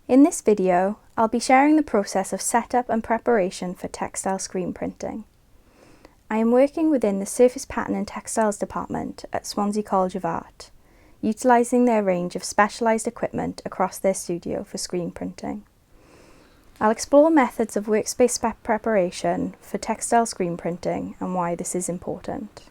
In this video, I'll be sharing the process of setup and preparation for textile screen printing. I am working within the Surface Pattern and Textiles department at Swansea College of Art, utilising their range of specialised equipment across their studio for screen printing. I'll explore methods of workspace preparation for textile screen printing and why this is important.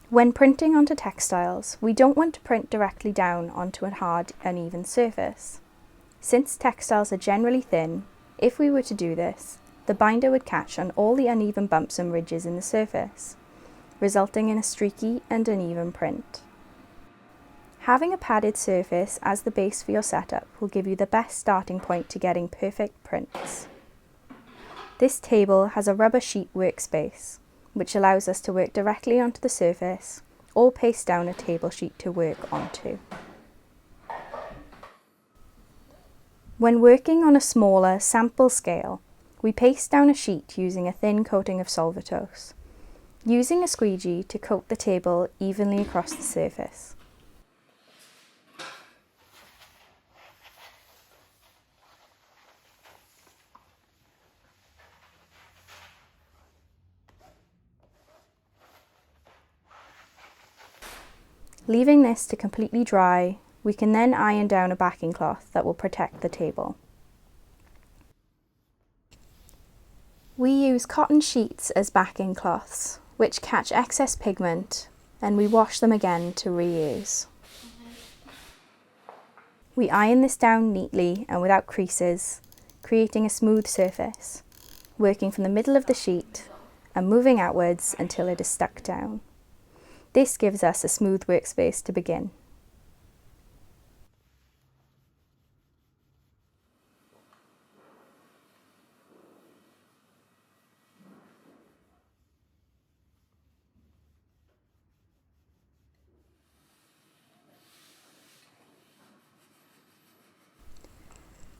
When printing onto textiles, we don't want to print directly down onto a hard, uneven surface. Since textiles are generally thin, if we were to do this, the binder would catch on all the uneven bumps and ridges in the surface, resulting in a streaky and uneven print. Having a padded surface as the base for your setup will give you the best starting point to getting perfect prints. This table has a rubber sheet workspace, which allows us to work directly onto the surface or paste down a table sheet to work onto. When working on a smaller sample scale, we paste down a sheet using a thin coating of Solvatose, using a squeegee to coat the table evenly across the surface. Leaving this to completely dry, we can then iron down a backing cloth that will protect the table. We use cotton sheets as backing cloths, which catch excess pigment, and we wash them again to reuse. We iron this down neatly and without creases, creating a smooth surface, working from the middle of the sheet and moving outwards until it is stuck down. This gives us a smooth workspace to begin.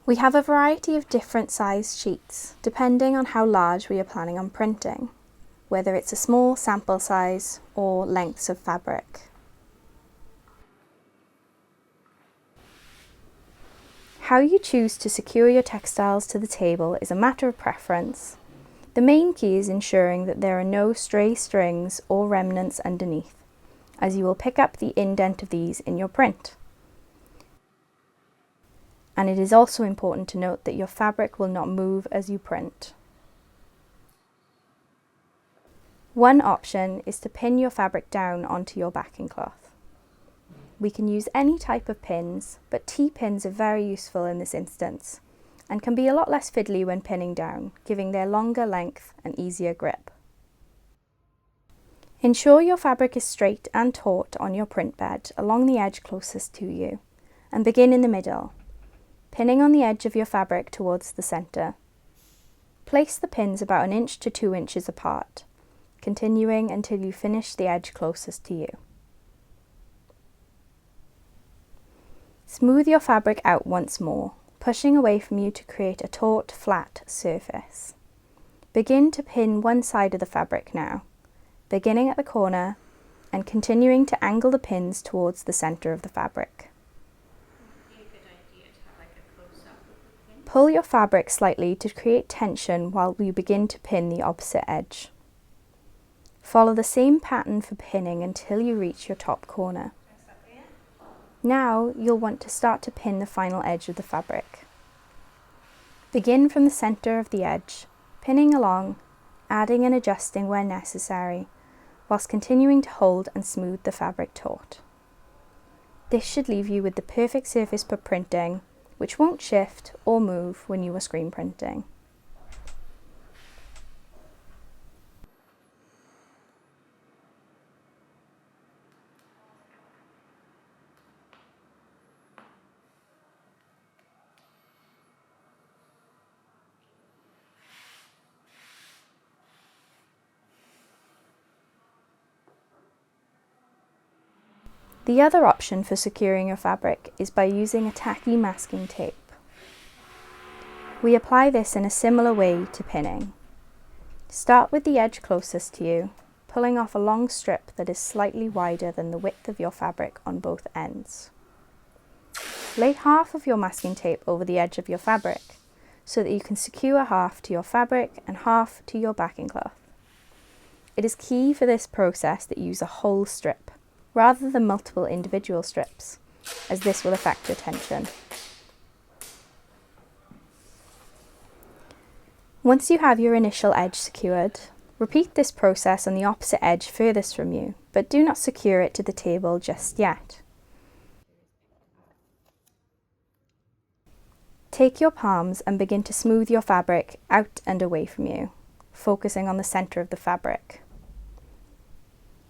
We have a variety of different sized sheets, depending on how large we are planning on printing, whether it's a small sample size or lengths of fabric. How you choose to secure your textiles to the table is a matter of preference. The main key is ensuring that there are no stray strings or remnants underneath, as you will pick up the indent of these in your print. And it is also important to note that your fabric will not move as you print. One option is to pin your fabric down onto your backing cloth. We can use any type of pins, but T-pins are very useful in this instance and can be a lot less fiddly when pinning down, giving their longer length and easier grip. Ensure your fabric is straight and taut on your print bed along the edge closest to you, and begin in the middle, pinning on the edge of your fabric towards the centre. Place the pins about 1 inch to 2 inches apart, continuing until you finish the edge closest to you. Smooth your fabric out once more, pushing away from you to create a taut, flat surface. Begin to pin one side of the fabric now, beginning at the corner and continuing to angle the pins towards the centre of the fabric. Pull your fabric slightly to create tension while you begin to pin the opposite edge. Follow the same pattern for pinning until you reach your top corner. Now you'll want to start to pin the final edge of the fabric. Begin from the centre of the edge, pinning along, adding and adjusting where necessary, whilst continuing to hold and smooth the fabric taut. This should leave you with the perfect surface for printing, which won't shift or move when you are screen printing. The other option for securing your fabric is by using a tacky masking tape. We apply this in a similar way to pinning. Start with the edge closest to you, pulling off a long strip that is slightly wider than the width of your fabric on both ends. Lay half of your masking tape over the edge of your fabric so that you can secure half to your fabric and half to your backing cloth. It is key for this process that you use a whole strip rather than multiple individual strips, as this will affect your tension. Once you have your initial edge secured, repeat this process on the opposite edge furthest from you, but do not secure it to the table just yet. Take your palms and begin to smooth your fabric out and away from you, focusing on the centre of the fabric.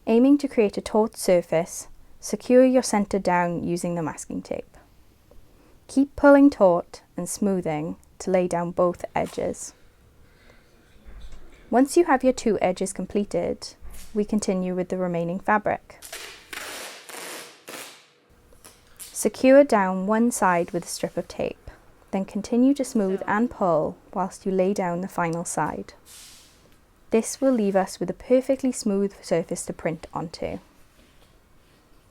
Aiming to create a taut surface, secure your centre down using the masking tape. Keep pulling taut and smoothing to lay down both edges. Once you have your two edges completed, we continue with the remaining fabric. Secure down one side with a strip of tape, then continue to smooth and pull whilst you lay down the final side. This will leave us with a perfectly smooth surface to print onto.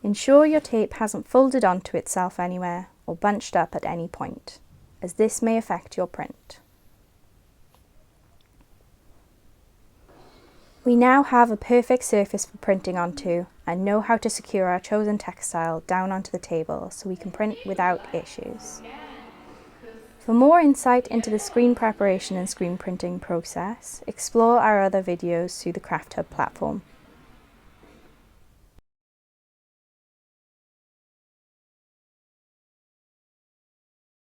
Ensure your tape hasn't folded onto itself anywhere or bunched up at any point, as this may affect your print. We now have a perfect surface for printing onto and know how to secure our chosen textile down onto the table so we can print without issues. For more insight into the screen preparation and screen printing process, explore our other videos through the Craft Hub platform.